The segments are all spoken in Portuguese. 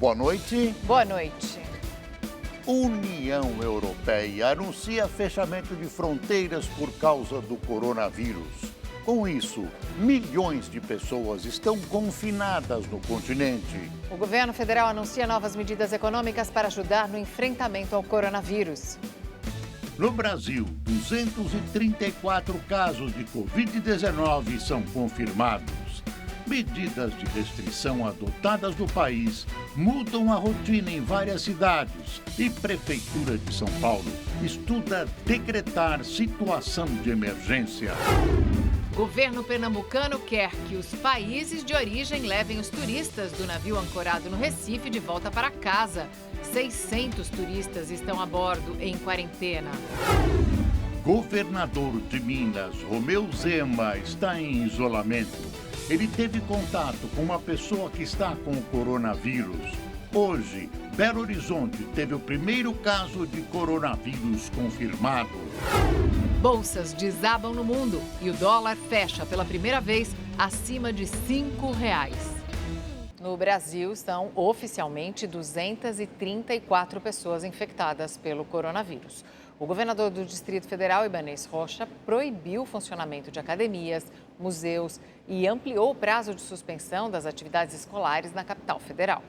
Boa noite. Boa noite. União Europeia anuncia fechamento de fronteiras por causa do coronavírus. Com isso, milhões de pessoas estão confinadas no continente. O governo federal anuncia novas medidas econômicas para ajudar no enfrentamento ao coronavírus. No Brasil, 234 casos de Covid-19 são confirmados. Medidas de restrição adotadas no país mudam a rotina em várias cidades e Prefeitura de São Paulo estuda decretar situação de emergência. Governo pernambucano quer que os países de origem levem os turistas do navio ancorado no Recife de volta para casa. 600 turistas estão a bordo em quarentena. Governador de Minas, Romeu Zema, está em isolamento. Ele teve contato com uma pessoa que está com o coronavírus. Hoje, Belo Horizonte teve o primeiro caso de coronavírus confirmado. Bolsas desabam no mundo e o dólar fecha pela primeira vez acima de R$ 5. No Brasil, estão oficialmente 234 pessoas infectadas pelo coronavírus. O governador do Distrito Federal, Ibanez Rocha, proibiu o funcionamento de academias, museus e ampliou o prazo de suspensão das atividades escolares na capital federal.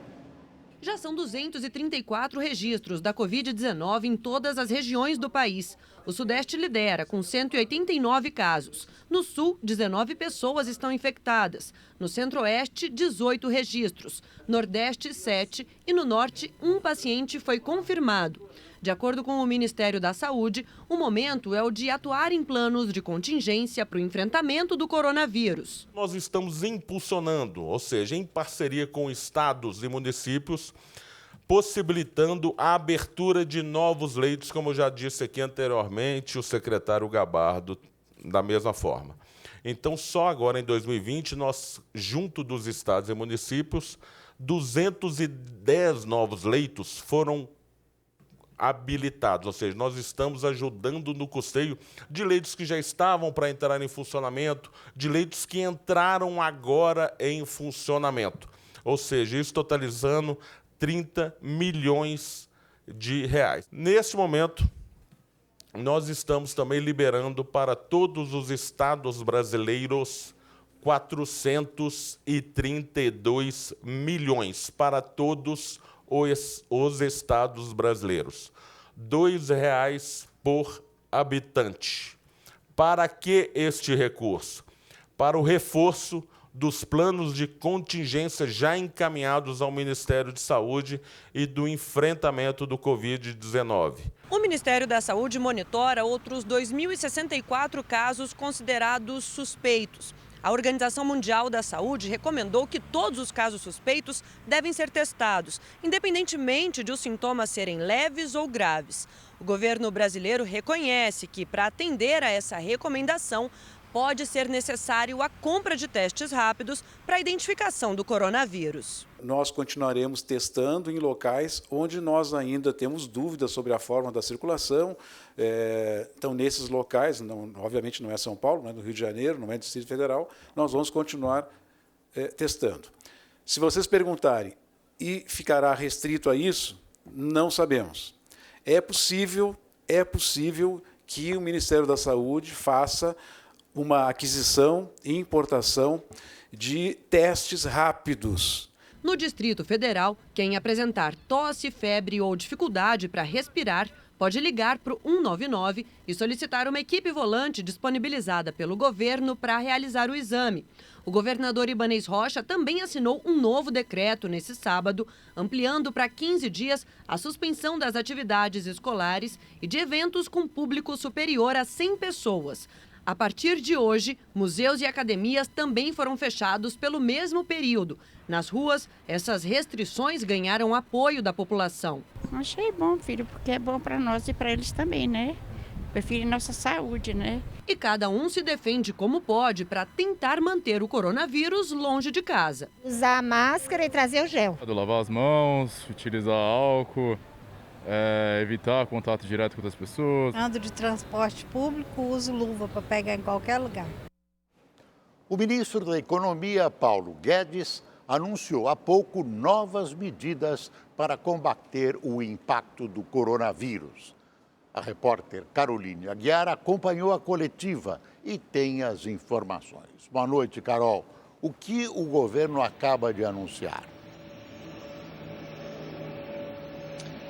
Já são 234 registros da Covid-19 em todas as regiões do país. O Sudeste lidera, com 189 casos. No Sul, 19 pessoas estão infectadas. No Centro-Oeste, 18 registros. Nordeste, 7 e no Norte, 1 paciente foi confirmado. De acordo com o Ministério da Saúde, o momento é o de atuar em planos de contingência para o enfrentamento do coronavírus. Nós estamos impulsionando, ou seja, em parceria com estados e municípios, possibilitando a abertura de novos leitos, como já disse aqui anteriormente o secretário Gabardo, da mesma forma. Então, só agora em 2020, nós, junto dos estados e municípios, 210 novos leitos foram habilitados, ou seja, nós estamos ajudando no custeio de leitos que já estavam para entrar em funcionamento, de leitos que entraram agora em funcionamento, ou seja, isso totalizando 30 milhões de reais. Neste momento, nós estamos também liberando para todos os estados brasileiros 432 milhões para todos os estados brasileiros. R$ 2,00 por habitante. Para que este recurso? Para o reforço dos planos de contingência já encaminhados ao Ministério de Saúde e do enfrentamento do Covid-19. O Ministério da Saúde monitora outros 2.064 casos considerados suspeitos. A Organização Mundial da Saúde recomendou que todos os casos suspeitos devem ser testados, independentemente de os sintomas serem leves ou graves. O governo brasileiro reconhece que, para atender a essa recomendação, pode ser necessário a compra de testes rápidos para a identificação do coronavírus. Nós continuaremos testando em locais onde nós ainda temos dúvidas sobre a forma da circulação. Então, nesses locais, obviamente não é São Paulo, não é no Rio de Janeiro, não é no Distrito Federal, nós vamos continuar testando. Se vocês perguntarem, e ficará restrito a isso? Não sabemos. É possível que o Ministério da Saúde faça uma aquisição e importação de testes rápidos. No Distrito Federal, quem apresentar tosse, febre ou dificuldade para respirar pode ligar para o 199 e solicitar uma equipe volante disponibilizada pelo governo para realizar o exame. O governador Ibanez Rocha também assinou um novo decreto nesse sábado, ampliando para 15 dias a suspensão das atividades escolares e de eventos com público superior a 100 pessoas. A partir de hoje, museus e academias também foram fechados pelo mesmo período. Nas ruas, essas restrições ganharam apoio da população. Achei bom, filho, porque é bom para nós e para eles também, né? Prefiro nossa saúde, né? E cada um se defende como pode para tentar manter o coronavírus longe de casa. Usar a máscara e trazer o gel. Lavar as mãos, utilizar álcool. Evitar contato direto com outras pessoas. Ando de transporte público, uso luva para pegar em qualquer lugar. O ministro da Economia, Paulo Guedes, anunciou há pouco novas medidas para combater o impacto do coronavírus. A repórter Caroline Aguiar acompanhou a coletiva e tem as informações. Boa noite, Carol. O que o governo acaba de anunciar?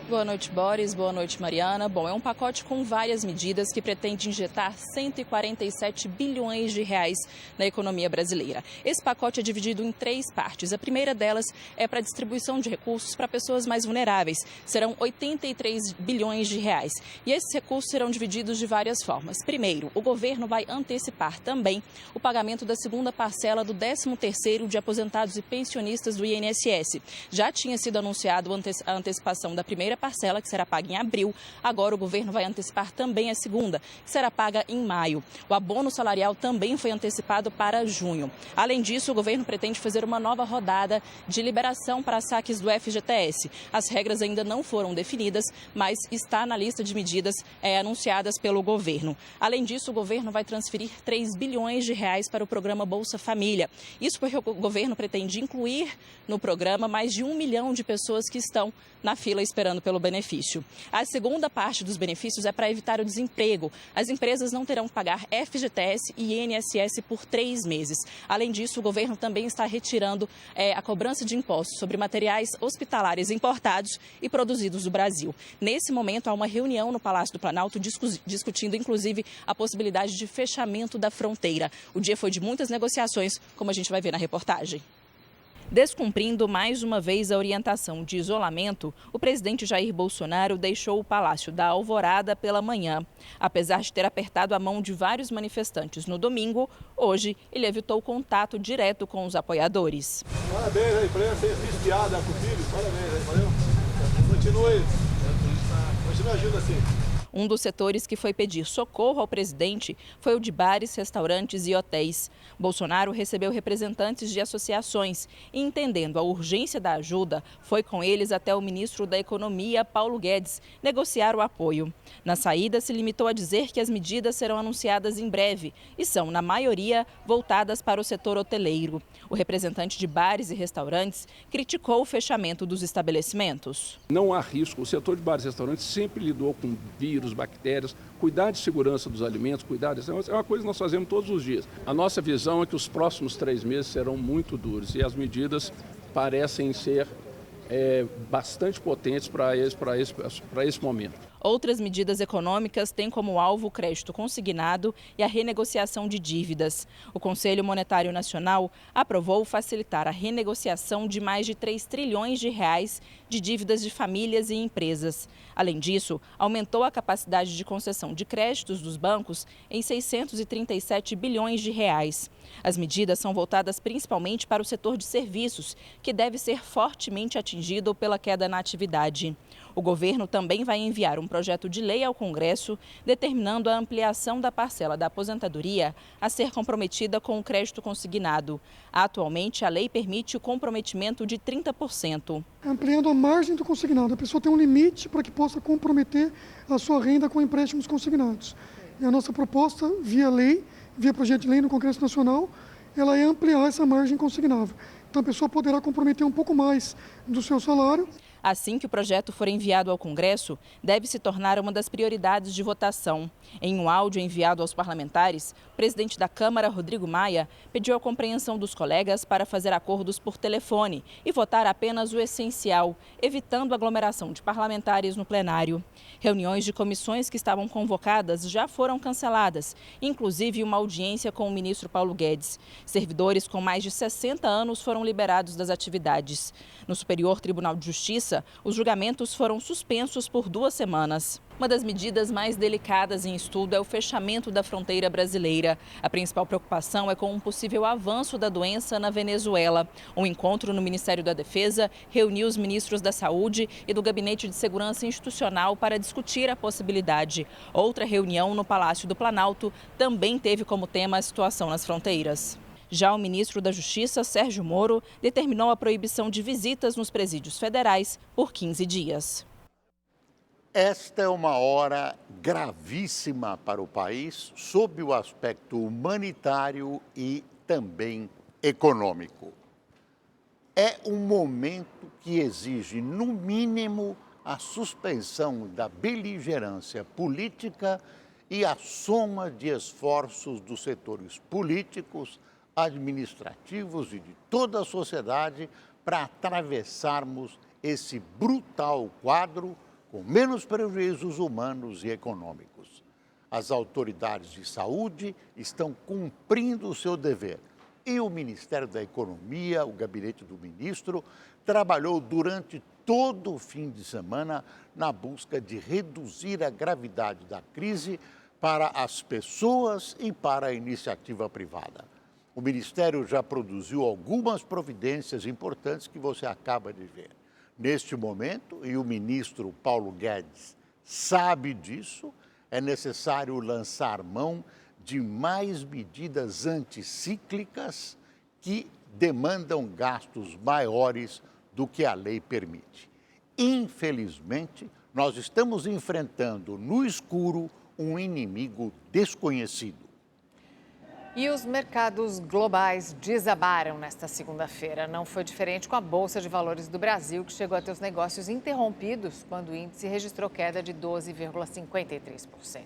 Boa noite, Boris. Boa noite, Mariana. Bom, é um pacote com várias medidas que pretende injetar 147 bilhões de reais na economia brasileira. Esse pacote é dividido em 3 partes. A primeira delas é para a distribuição de recursos para pessoas mais vulneráveis. Serão 83 bilhões de reais. E esses recursos serão divididos de várias formas. Primeiro, o governo vai antecipar também o pagamento da segunda parcela do 13º de aposentados e pensionistas do INSS. Já tinha sido anunciado a antecipação da primeira parcela, que será paga em abril. Agora o governo vai antecipar também a segunda, que será paga em maio. O abono salarial também foi antecipado para junho. Além disso, o governo pretende fazer uma nova rodada de liberação para saques do FGTS. As regras ainda não foram definidas, mas está na lista de medidas anunciadas pelo governo. Além disso, o governo vai transferir 3 bilhões de reais para o programa Bolsa Família. Isso porque o governo pretende incluir no programa mais de 1 milhão de pessoas que estão na fila esperando pelo benefício. A segunda parte dos benefícios é para evitar o desemprego. As empresas não terão que pagar FGTS e INSS por 3 meses. Além disso, o governo também está retirando a cobrança de impostos sobre materiais hospitalares importados e produzidos no Brasil. Nesse momento, há uma reunião no Palácio do Planalto discutindo, inclusive, a possibilidade de fechamento da fronteira. O dia foi de muitas negociações, como a gente vai ver na reportagem. Descumprindo mais uma vez a orientação de isolamento, o presidente Jair Bolsonaro deixou o Palácio da Alvorada pela manhã. Apesar de ter apertado a mão de vários manifestantes no domingo, hoje ele evitou contato direto com os apoiadores. Parabéns aí, imprensa, fiz piada com o filho, parabéns aí, valeu? Continue agindo assim. Um dos setores que foi pedir socorro ao presidente foi o de bares, restaurantes e hotéis. Bolsonaro recebeu representantes de associações e, entendendo a urgência da ajuda, foi com eles até o ministro da Economia, Paulo Guedes, negociar o apoio. Na saída, se limitou a dizer que as medidas serão anunciadas em breve e são, na maioria, voltadas para o setor hoteleiro. O representante de bares e restaurantes criticou o fechamento dos estabelecimentos. Não há risco. O setor de bares e restaurantes sempre lidou com vírus, bactérias, cuidar de segurança dos alimentos, é uma coisa que nós fazemos todos os dias. A nossa visão é que os próximos 3 meses serão muito duros e as medidas parecem ser bastante potentes para esse momento. Outras medidas econômicas têm como alvo o crédito consignado e a renegociação de dívidas. O Conselho Monetário Nacional aprovou facilitar a renegociação de mais de 3 trilhões de reais de dívidas de famílias e empresas. Além disso, aumentou a capacidade de concessão de créditos dos bancos em 637 bilhões de reais. As medidas são voltadas principalmente para o setor de serviços, que deve ser fortemente atingido pela queda na atividade. O governo também vai enviar um projeto de lei ao Congresso, determinando a ampliação da parcela da aposentadoria a ser comprometida com o crédito consignado. Atualmente, a lei permite o comprometimento de 30%. Ampliando a margem do consignado, a pessoa tem um limite para que possa comprometer a sua renda com empréstimos consignados. E a nossa proposta, via lei, via projeto de lei no Congresso Nacional, ela é ampliar essa margem consignável. Então a pessoa poderá comprometer um pouco mais do seu salário. Assim que o projeto for enviado ao Congresso, deve se tornar uma das prioridades de votação. Em um áudio enviado aos parlamentares, o presidente da Câmara, Rodrigo Maia, pediu a compreensão dos colegas para fazer acordos por telefone e votar apenas o essencial, evitando aglomeração de parlamentares no plenário. Reuniões de comissões que estavam convocadas já foram canceladas, inclusive uma audiência com o ministro Paulo Guedes. Servidores com mais de 60 anos foram liberados das atividades. No Superior Tribunal de Justiça, os julgamentos foram suspensos por 2 semanas. Uma das medidas mais delicadas em estudo é o fechamento da fronteira brasileira. A principal preocupação é com um possível avanço da doença na Venezuela. Um encontro no Ministério da Defesa reuniu os ministros da Saúde e do Gabinete de Segurança Institucional para discutir a possibilidade. Outra reunião no Palácio do Planalto também teve como tema a situação nas fronteiras. Já o ministro da Justiça, Sérgio Moro, determinou a proibição de visitas nos presídios federais por 15 dias. Esta é uma hora gravíssima para o país, sob o aspecto humanitário e também econômico. É um momento que exige, no mínimo, a suspensão da beligerância política e a soma de esforços dos setores políticos, administrativos e de toda a sociedade para atravessarmos esse brutal quadro com menos prejuízos humanos e econômicos. As autoridades de saúde estão cumprindo o seu dever e o Ministério da Economia, o gabinete do ministro, trabalhou durante todo o fim de semana na busca de reduzir a gravidade da crise para as pessoas e para a iniciativa privada. O Ministério já produziu algumas providências importantes que você acaba de ver. Neste momento, e o ministro Paulo Guedes sabe disso, é necessário lançar mão de mais medidas anticíclicas que demandam gastos maiores do que a lei permite. Infelizmente, nós estamos enfrentando no escuro um inimigo desconhecido. E os mercados globais desabaram nesta segunda-feira. Não foi diferente com a Bolsa de Valores do Brasil, que chegou a ter os negócios interrompidos quando o índice registrou queda de 12,53%.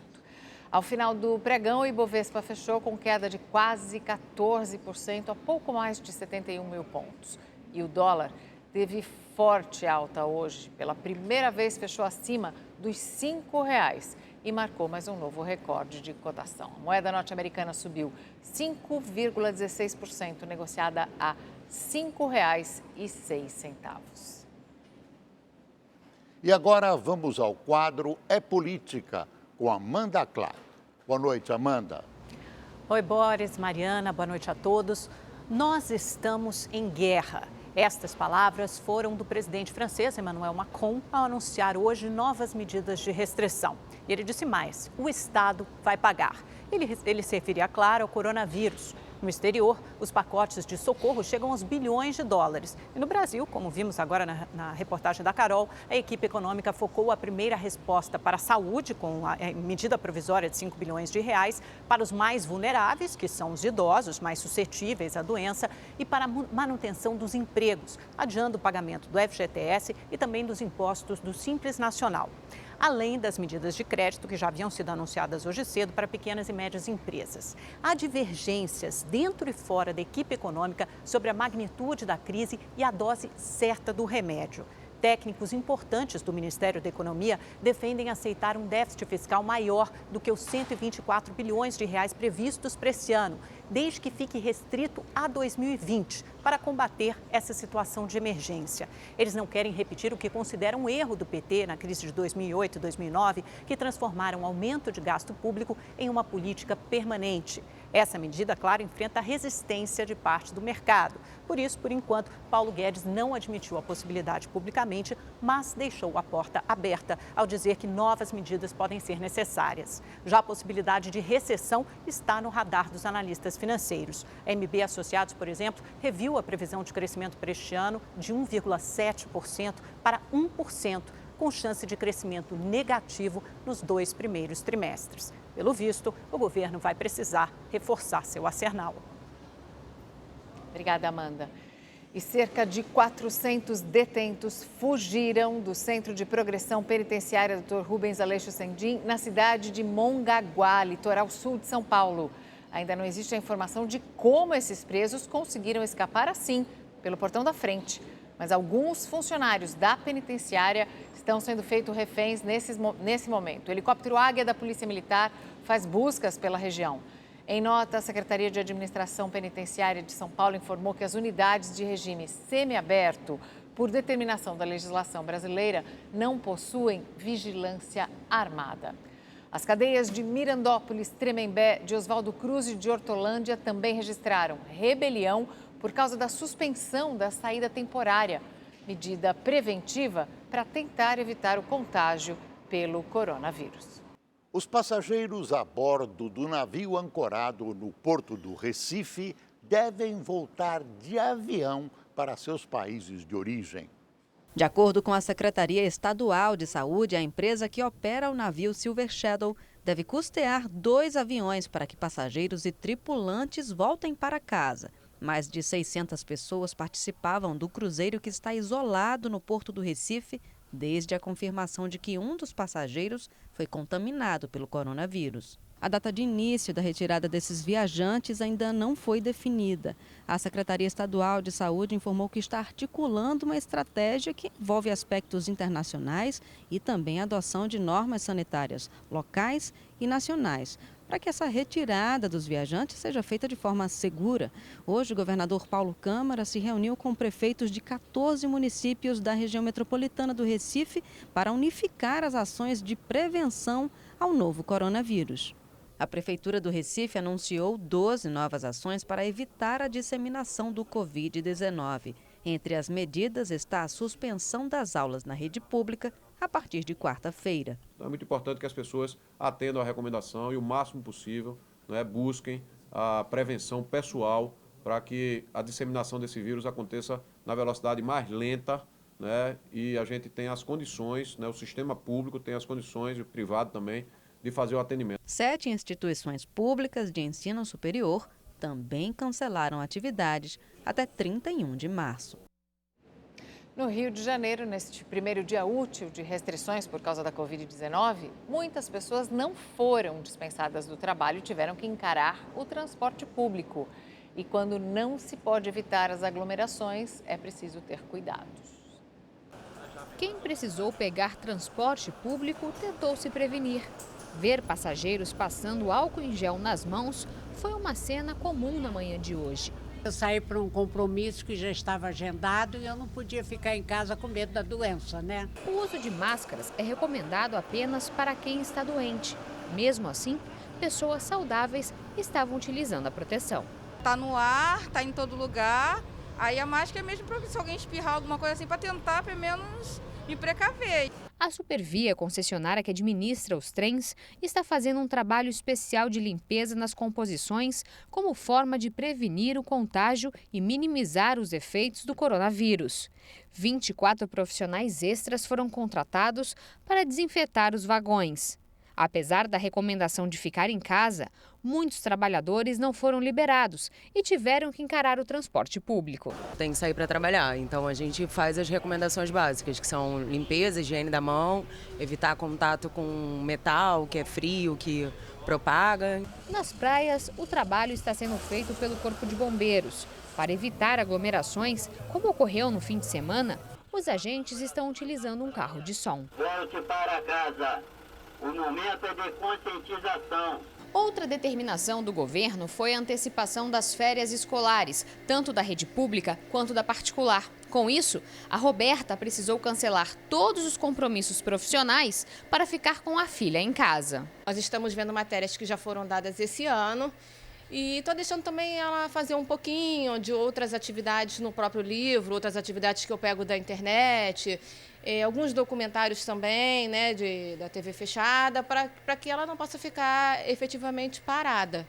Ao final do pregão, o Ibovespa fechou com queda de quase 14%, a pouco mais de 71 mil pontos. E o dólar teve forte alta hoje. Pela primeira vez, fechou acima dos R$ 5,00 e marcou mais um novo recorde de cotação. A moeda norte-americana subiu 5,16%, negociada a R$ 5,06. E agora vamos ao quadro É Política, com Amanda Claro. Boa noite, Amanda. Oi, Boris, Mariana, boa noite a todos. Nós estamos em guerra. Estas palavras foram do presidente francês, Emmanuel Macron, ao anunciar hoje novas medidas de restrição. E ele disse mais: o Estado vai pagar. Ele se referia, claro, ao coronavírus. No exterior, os pacotes de socorro chegam aos bilhões de dólares. E no Brasil, como vimos agora na reportagem da Carol, a equipe econômica focou a primeira resposta para a saúde, com a medida provisória de 5 bilhões de reais, para os mais vulneráveis, que são os idosos, mais suscetíveis à doença, e para a manutenção dos empregos, adiando o pagamento do FGTS e também dos impostos do Simples Nacional. Além das medidas de crédito que já haviam sido anunciadas hoje cedo para pequenas e médias empresas. Há divergências dentro e fora da equipe econômica sobre a magnitude da crise e a dose certa do remédio. Técnicos importantes do Ministério da Economia defendem aceitar um déficit fiscal maior do que os 124 bilhões de reais previstos para esse ano, desde que fique restrito a 2020, para combater essa situação de emergência. Eles não querem repetir o que consideram um erro do PT na crise de 2008 e 2009, que transformaram o aumento de gasto público em uma política permanente. Essa medida, claro, enfrenta a resistência de parte do mercado. Por isso, por enquanto, Paulo Guedes não admitiu a possibilidade publicamente, mas deixou a porta aberta ao dizer que novas medidas podem ser necessárias. Já a possibilidade de recessão está no radar dos analistas financeiros. A MB Associados, por exemplo, reviu a previsão de crescimento para este ano de 1,7% para 1%, com chance de crescimento negativo nos 2 primeiros trimestres. Pelo visto, o governo vai precisar reforçar seu arsenal. Obrigada, Amanda. E cerca de 400 detentos fugiram do Centro de Progressão Penitenciária Dr. Rubens Aleixo Sendim, na cidade de Mongaguá, litoral sul de São Paulo. Ainda não existe a informação de como esses presos conseguiram escapar assim, pelo portão da frente. Mas alguns funcionários da penitenciária estão sendo feitos reféns nesse momento. O helicóptero Águia da Polícia Militar faz buscas pela região. Em nota, a Secretaria de Administração Penitenciária de São Paulo informou que as unidades de regime semiaberto, por determinação da legislação brasileira, não possuem vigilância armada. As cadeias de Mirandópolis, Tremembé, de Oswaldo Cruz e de Hortolândia também registraram rebelião por causa da suspensão da saída temporária, medida preventiva para tentar evitar o contágio pelo coronavírus. Os passageiros a bordo do navio ancorado no porto do Recife devem voltar de avião para seus países de origem. De acordo com a Secretaria Estadual de Saúde, a empresa que opera o navio Silver Shadow deve custear 2 aviões para que passageiros e tripulantes voltem para casa. Mais de 600 pessoas participavam do cruzeiro que está isolado no Porto do Recife desde a confirmação de que um dos passageiros foi contaminado pelo coronavírus. A data de início da retirada desses viajantes ainda não foi definida. A Secretaria Estadual de Saúde informou que está articulando uma estratégia que envolve aspectos internacionais e também a adoção de normas sanitárias locais e nacionais, para que essa retirada dos viajantes seja feita de forma segura. Hoje, o governador Paulo Câmara se reuniu com prefeitos de 14 municípios da região metropolitana do Recife para unificar as ações de prevenção ao novo coronavírus. A Prefeitura do Recife anunciou 12 novas ações para evitar a disseminação do Covid-19. Entre as medidas está a suspensão das aulas na rede pública a partir de quarta-feira. É muito importante que as pessoas atendam à recomendação e o máximo possível, busquem a prevenção pessoal para que a disseminação desse vírus aconteça na velocidade mais lenta, e a gente tenha as condições, o sistema público tem as condições, e o privado também, de fazer o atendimento. 7 instituições públicas de ensino superior também cancelaram atividades até 31 de março. No Rio de Janeiro, neste primeiro dia útil de restrições por causa da Covid-19, muitas pessoas não foram dispensadas do trabalho e tiveram que encarar o transporte público. E quando não se pode evitar as aglomerações, é preciso ter cuidados. Quem precisou pegar transporte público tentou se prevenir. Ver passageiros passando álcool em gel nas mãos foi uma cena comum na manhã de hoje. Eu saí para um compromisso que já estava agendado e eu não podia ficar em casa com medo da doença, O uso de máscaras é recomendado apenas para quem está doente. Mesmo assim, pessoas saudáveis estavam utilizando a proteção. Tá no ar, tá em todo lugar. Aí a máscara é mesmo para se alguém espirrar alguma coisa assim, para tentar pelo menos me precaver. A Supervia, concessionária que administra os trens, está fazendo um trabalho especial de limpeza nas composições como forma de prevenir o contágio e minimizar os efeitos do coronavírus. 24 profissionais extras foram contratados para desinfetar os vagões. Apesar da recomendação de ficar em casa, muitos trabalhadores não foram liberados e tiveram que encarar o transporte público. Tem que sair para trabalhar, então a gente faz as recomendações básicas, que são limpeza, higiene da mão, evitar contato com metal, que é frio, que propaga. Nas praias, o trabalho está sendo feito pelo Corpo de Bombeiros. Para evitar aglomerações, como ocorreu no fim de semana, os agentes estão utilizando um carro de som. Volte para casa. O momento é de conscientização. Outra determinação do governo foi a antecipação das férias escolares, tanto da rede pública quanto da particular. Com isso, a Roberta precisou cancelar todos os compromissos profissionais para ficar com a filha em casa. Nós estamos vendo matérias que já foram dadas esse ano e estou deixando também ela fazer um pouquinho de outras atividades no próprio livro, outras atividades que eu pego da internet. Alguns documentários também, da TV fechada, para que ela não possa ficar efetivamente parada.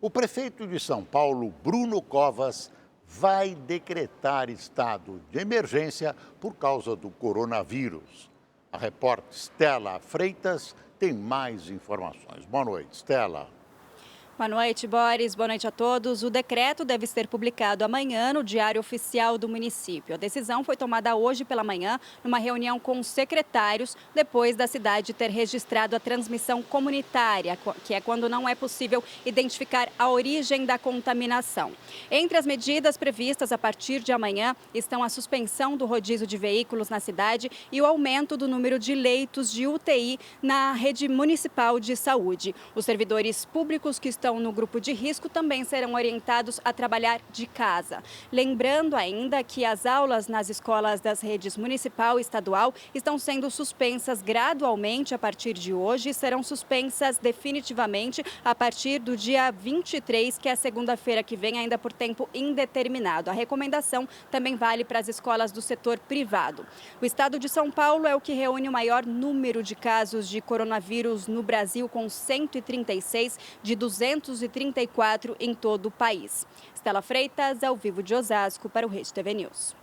O prefeito de São Paulo, Bruno Covas, vai decretar estado de emergência por causa do coronavírus. A repórter Stella Freitas tem mais informações. Boa noite, Stella. Boa noite, Boris. Boa noite a todos. O decreto deve ser publicado amanhã no Diário Oficial do município. A decisão foi tomada hoje pela manhã, numa reunião com os secretários, depois da cidade ter registrado a transmissão comunitária, que é quando não é possível identificar a origem da contaminação. Entre as medidas previstas a partir de amanhã estão a suspensão do rodízio de veículos na cidade e o aumento do número de leitos de UTI na rede municipal de saúde. Os servidores públicos que estão no grupo de risco também serão orientados a trabalhar de casa. Lembrando ainda que as aulas nas escolas das redes municipal e estadual estão sendo suspensas gradualmente a partir de hoje e serão suspensas definitivamente a partir do dia 23, que é a segunda-feira que vem, ainda por tempo indeterminado. A recomendação também vale para as escolas do setor privado. O estado de São Paulo é o que reúne o maior número de casos de coronavírus no Brasil, com 136 de 234 em todo o país. Stella Freitas, ao vivo de Osasco, para o Rede TV News.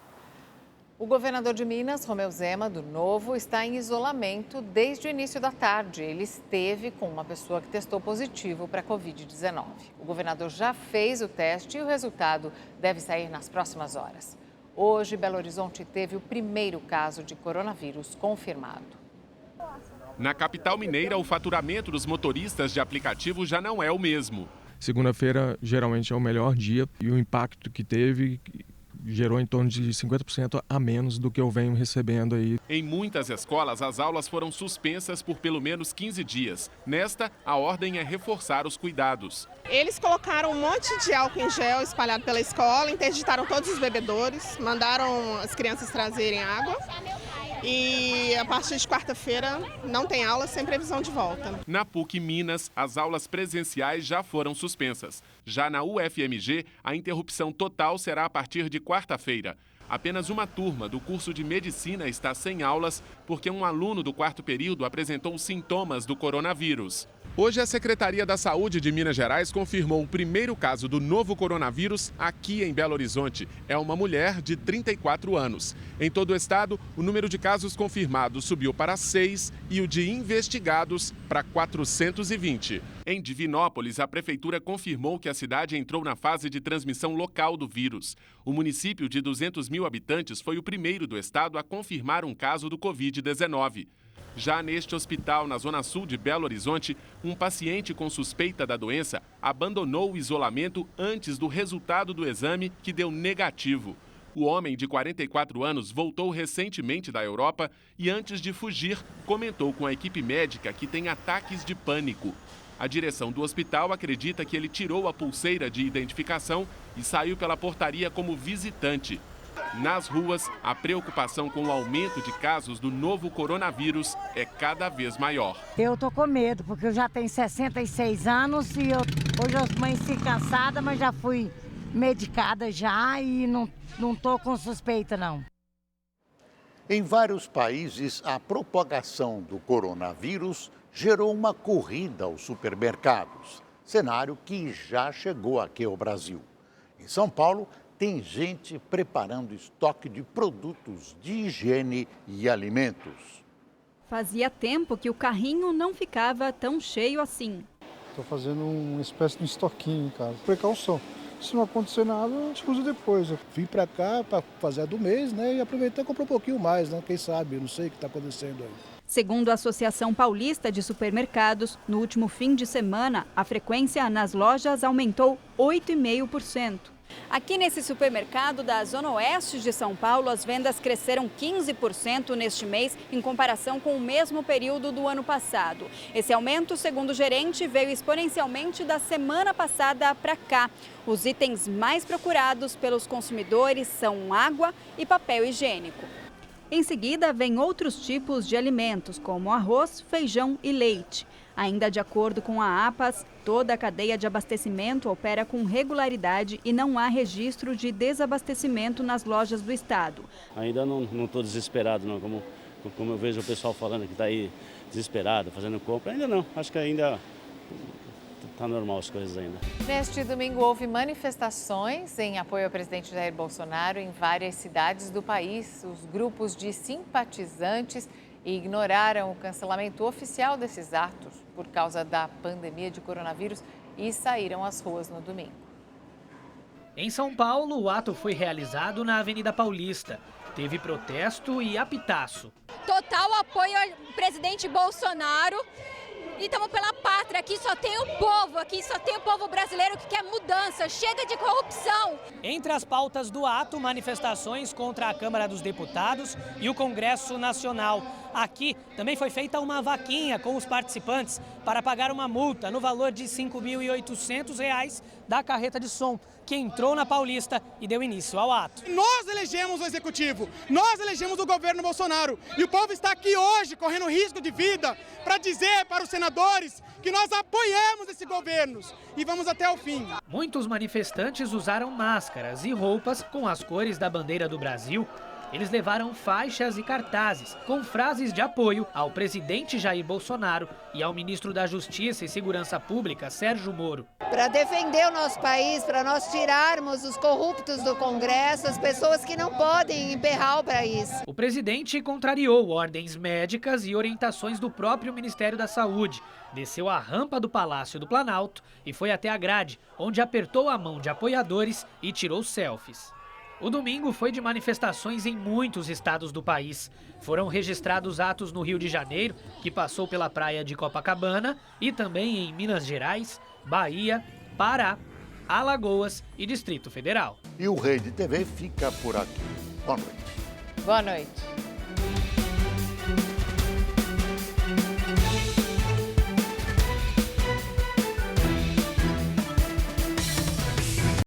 O governador de Minas, Romeu Zema, do Novo, está em isolamento desde o início da tarde. Ele esteve com uma pessoa que testou positivo para a Covid-19. O governador já fez o teste e o resultado deve sair nas próximas horas. Hoje, Belo Horizonte teve o primeiro caso de coronavírus confirmado. Na capital mineira, o faturamento dos motoristas de aplicativo já não é o mesmo. Segunda-feira, geralmente, é o melhor dia e o impacto que teve gerou em torno de 50% a menos do que eu venho recebendo aí. Em muitas escolas, as aulas foram suspensas por pelo menos 15 dias. Nesta, a ordem é reforçar os cuidados. Eles colocaram um monte de álcool em gel espalhado pela escola, interditaram todos os bebedouros, mandaram as crianças trazerem água. E a partir de quarta-feira não tem aula, sem previsão de volta. Na PUC Minas, as aulas presenciais já foram suspensas. Já na UFMG, a interrupção total será a partir de quarta-feira. Apenas uma turma do curso de medicina está sem aulas porque um aluno do quarto período apresentou sintomas do coronavírus. Hoje, a Secretaria da Saúde de Minas Gerais confirmou o primeiro caso do novo coronavírus aqui em Belo Horizonte. É uma mulher de 34 anos. Em todo o estado, o número de casos confirmados subiu para 6 e o de investigados para 420. Em Divinópolis, a prefeitura confirmou que a cidade entrou na fase de transmissão local do vírus. O município de 200 mil habitantes foi o primeiro do estado a confirmar um caso do Covid-19. Já neste hospital, na zona sul de Belo Horizonte, um paciente com suspeita da doença abandonou o isolamento antes do resultado do exame, que deu negativo. O homem, de 44 anos, voltou recentemente da Europa e, antes de fugir, comentou com a equipe médica que tem ataques de pânico. A direção do hospital acredita que ele tirou a pulseira de identificação e saiu pela portaria como visitante. Nas ruas, a preocupação com o aumento de casos do novo coronavírus é cada vez maior. Eu tô com medo, porque eu já tenho 66 anos e hoje eu amanheci cansada, mas já fui medicada já e não tô com suspeita, não. Em vários países, a propagação do coronavírus gerou uma corrida aos supermercados, cenário que já chegou aqui ao Brasil. Em São Paulo, tem gente preparando estoque de produtos de higiene e alimentos. Fazia tempo que o carrinho não ficava tão cheio assim. Estou fazendo uma espécie de estoquinho em casa. Precaução. Se não acontecer nada, a gente usa depois. Eu vim para cá para fazer a do mês, né? E aproveitar e comprar um pouquinho mais, né? Quem sabe, eu não sei o que está acontecendo aí. Segundo a Associação Paulista de Supermercados, no último fim de semana, a frequência nas lojas aumentou 8,5%. Aqui nesse supermercado da Zona Oeste de São Paulo, as vendas cresceram 15% neste mês em comparação com o mesmo período do ano passado. Esse aumento, segundo o gerente, veio exponencialmente da semana passada para cá. Os itens mais procurados pelos consumidores são água e papel higiênico. Em seguida, vem outros tipos de alimentos, como arroz, feijão e leite. Ainda de acordo com a APAS, toda a cadeia de abastecimento opera com regularidade e não há registro de desabastecimento nas lojas do estado. Ainda não estou desesperado, não, como eu vejo o pessoal falando que está aí desesperado, fazendo compra. Ainda não, acho que ainda está normal as coisas ainda. Neste domingo houve manifestações em apoio ao presidente Jair Bolsonaro em várias cidades do país. Os grupos de simpatizantes ignoraram o cancelamento oficial desses atos por causa da pandemia de coronavírus e saíram às ruas no domingo. Em São Paulo, o ato foi realizado na Avenida Paulista. Teve protesto e apitaço. Total apoio ao presidente Bolsonaro. E estamos pela pátria, aqui só tem o povo brasileiro que quer mudança, chega de corrupção. Entre as pautas do ato, manifestações contra a Câmara dos Deputados e o Congresso Nacional. Aqui também foi feita uma vaquinha com os participantes para pagar uma multa no valor de R$ 5.800 da carreta de som, que entrou na Paulista e deu início ao ato. Nós elegemos o Executivo, nós elegemos o governo Bolsonaro e o povo está aqui hoje correndo risco de vida para dizer para os senadores que nós apoiamos esse governo e vamos até o fim. Muitos manifestantes usaram máscaras e roupas com as cores da bandeira do Brasil. Eles levaram faixas e cartazes com frases de apoio ao presidente Jair Bolsonaro e ao ministro da Justiça e Segurança Pública, Sérgio Moro. Para defender o nosso país, para nós tirarmos os corruptos do Congresso, as pessoas que não podem emperrar o país. O presidente contrariou ordens médicas e orientações do próprio Ministério da Saúde. Desceu a rampa do Palácio do Planalto e foi até a grade, onde apertou a mão de apoiadores e tirou selfies. O domingo foi de manifestações em muitos estados do país. Foram registrados atos no Rio de Janeiro, que passou pela praia de Copacabana, e também em Minas Gerais, Bahia, Pará, Alagoas e Distrito Federal. E o Rede TV fica por aqui. Boa noite. Boa noite.